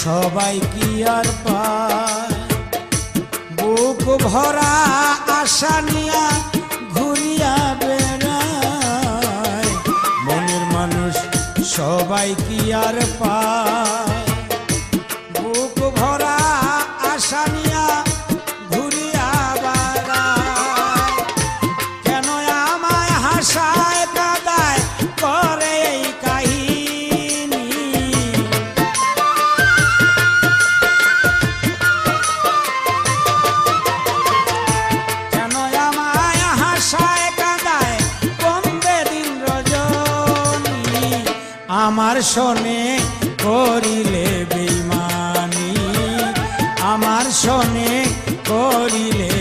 সবাই কি আর পায় বুক ভরা আশা নিয়া ঘুরিয়া বেড়ায় মনের মানুষ সবাই কি আর পায় বুক ভরা আশা নিয়া ঘুরিয়া বেড়ায় কেন আমায় হাসায় কাঁদায় করে এই কাহিনী কেন আমায় হাসায় কাঁদায় বন্দে দিন রজনী আমার শোনে করিলে বেইমানি আমার শোনে করিলে